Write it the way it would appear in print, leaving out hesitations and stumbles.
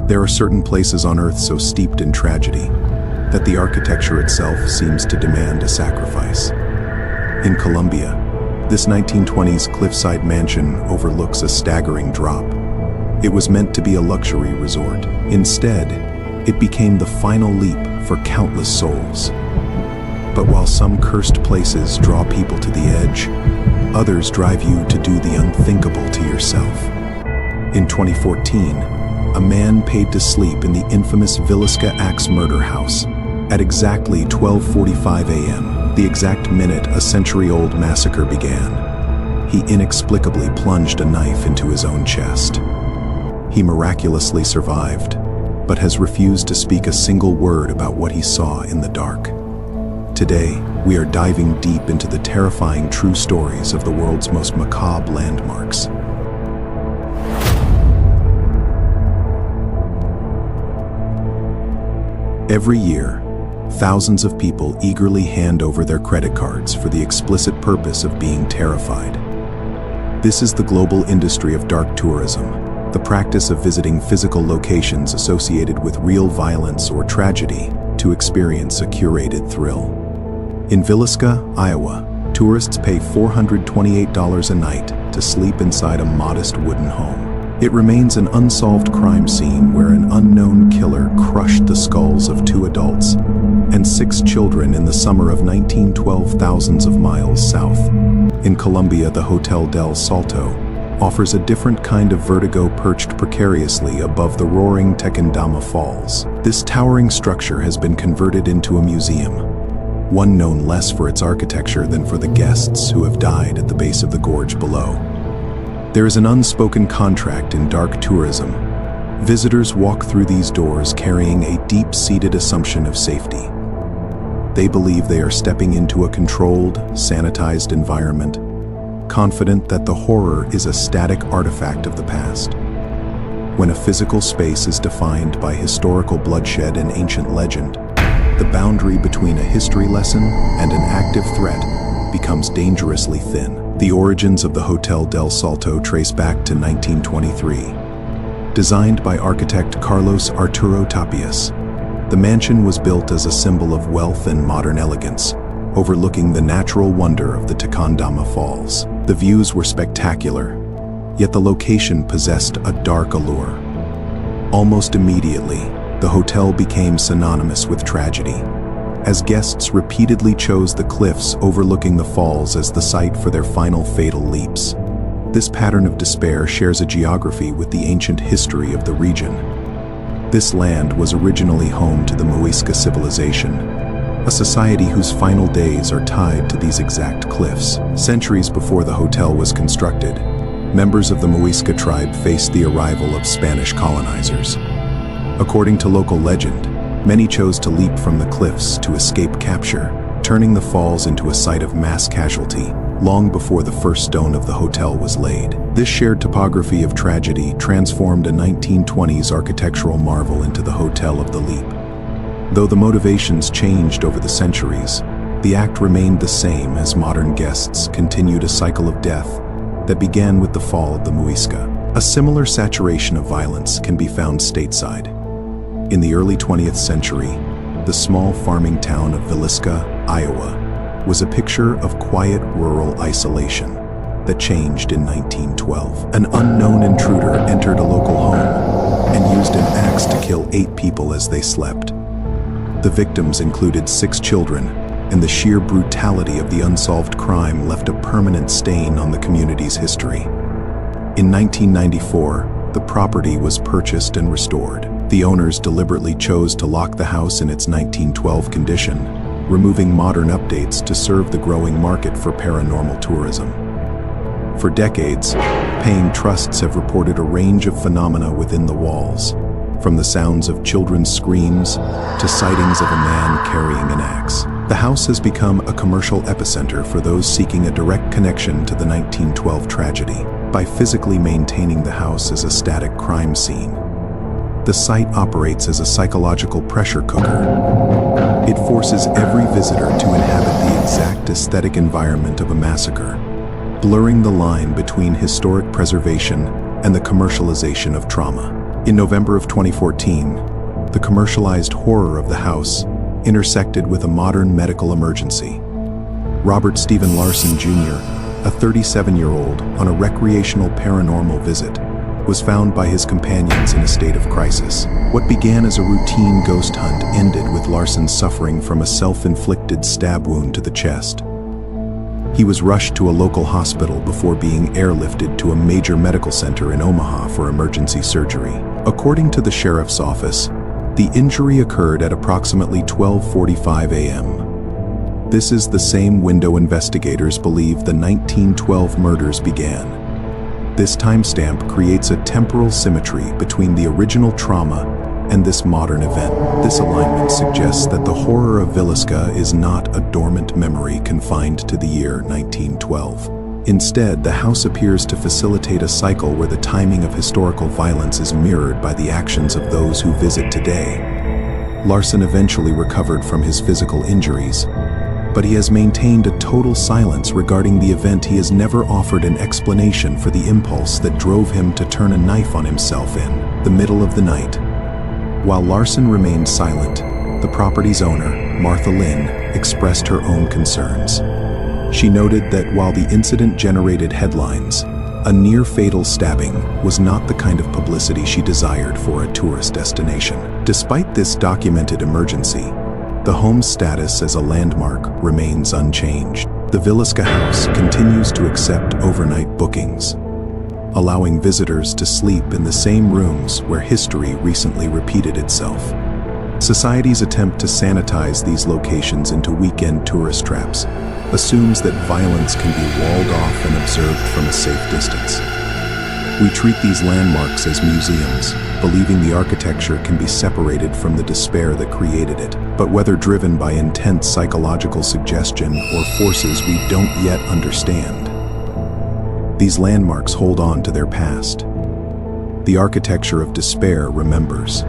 There are certain places on Earth so steeped in tragedy that the architecture itself seems to demand a sacrifice. In Colombia, this 1920s cliffside mansion overlooks a staggering drop. It was meant to be a luxury resort. Instead, it became the final leap for countless souls. But while some cursed places draw people to the edge, others drive you to do the unthinkable to yourself. In 2014, a man paid to sleep in the infamous Villisca Axe Murder House at exactly 12:45 a.m., the exact minute a century-old massacre began. He inexplicably plunged a knife into his own chest. He miraculously survived, but has refused to speak a single word about what he saw in the dark. Today, we are diving deep into the terrifying true stories of the world's most macabre landmarks. Every year, thousands of people eagerly hand over their credit cards for the explicit purpose of being terrified. This is the global industry of dark tourism, the practice of visiting physical locations associated with real violence or tragedy to experience a curated thrill. In Villisca, Iowa, tourists pay $428 a night to sleep inside a modest wooden home. It remains an unsolved crime scene where an unknown killer crushed the skulls of 2 adults and 6 children in the summer of 1912, thousands of miles south. In Colombia, the Hotel Del Salto offers a different kind of vertigo, perched precariously above the roaring Tequendama Falls. This towering structure has been converted into a museum, one known less for its architecture than for the guests who have died at the base of the gorge below. There is an unspoken contract in dark tourism. Visitors walk through these doors carrying a deep-seated assumption of safety. They believe they are stepping into a controlled, sanitized environment, confident that the horror is a static artifact of the past. When a physical space is defined by historical bloodshed and ancient legend, the boundary between a history lesson and an active threat becomes dangerously thin. The origins of the Hotel Del Salto trace back to 1923. Designed by architect Carlos Arturo Tapias, the mansion was built as a symbol of wealth and modern elegance, overlooking the natural wonder of the Tequendama Falls. The views were spectacular, yet the location possessed a dark allure. Almost immediately, the hotel became synonymous with tragedy, as guests repeatedly chose the cliffs overlooking the falls as the site for their final fatal leaps. This pattern of despair shares a geography with the ancient history of the region. This land was originally home to the Muisca civilization, a society whose final days are tied to these exact cliffs. Centuries before the hotel was constructed, members of the Muisca tribe faced the arrival of Spanish colonizers. According to local legend, many chose to leap from the cliffs to escape capture, turning the falls into a site of mass casualty long before the first stone of the hotel was laid. This shared topography of tragedy transformed a 1920s architectural marvel into the Hotel of the Leap. Though the motivations changed over the centuries, the act remained the same as modern guests continued a cycle of death that began with the fall of the Muisca. A similar saturation of violence can be found stateside. In the early 20th century, the small farming town of Villisca, Iowa, was a picture of quiet rural isolation that changed in 1912. An unknown intruder entered a local home and used an axe to kill 8 people as they slept. The victims included 6 children, and the sheer brutality of the unsolved crime left a permanent stain on the community's history. In 1994, the property was purchased and restored. The owners deliberately chose to lock the house in its 1912 condition, removing modern updates to serve the growing market for paranormal tourism. For decades, paying trusts have reported a range of phenomena within the walls, from the sounds of children's screams to sightings of a man carrying an axe. The house has become a commercial epicenter for those seeking a direct connection to the 1912 tragedy. By physically maintaining the house as a static crime scene, the site operates as a psychological pressure cooker. It forces every visitor to inhabit the exact aesthetic environment of a massacre, blurring the line between historic preservation and the commercialization of trauma. In November of 2014, the commercialized horror of the house intersected with a modern medical emergency. Robert Stephen Larson Jr., a 37-year-old on a recreational paranormal visit, was found by his companions in a state of crisis. What began as a routine ghost hunt ended with Larson suffering from a self-inflicted stab wound to the chest. He was rushed to a local hospital before being airlifted to a major medical center in Omaha for emergency surgery. According to the sheriff's office, the injury occurred at approximately 12:45 a.m. This is the same window investigators believe the 1912 murders began. This timestamp creates a temporal symmetry between the original trauma and this modern event. This alignment suggests that the horror of Villisca is not a dormant memory confined to the year 1912. Instead, the house appears to facilitate a cycle where the timing of historical violence is mirrored by the actions of those who visit today. Larson eventually recovered from his physical injuries, but he has maintained a total silence regarding the event. He has never offered an explanation for the impulse that drove him to turn a knife on himself in the middle of the night. While Larson remained silent, the property's owner, Martha Lynn, expressed her own concerns. She noted that while the incident generated headlines, a near-fatal stabbing was not the kind of publicity she desired for a tourist destination. Despite this documented emergency, the home's status as a landmark remains unchanged. The Villisca house continues to accept overnight bookings, allowing visitors to sleep in the same rooms where history recently repeated itself. Society's attempt to sanitize these locations into weekend tourist traps assumes that violence can be walled off and observed from a safe distance. We treat these landmarks as museums, believing the architecture can be separated from the despair that created it. But whether driven by intense psychological suggestion or forces we don't yet understand, these landmarks hold on to their past. The architecture of despair remembers.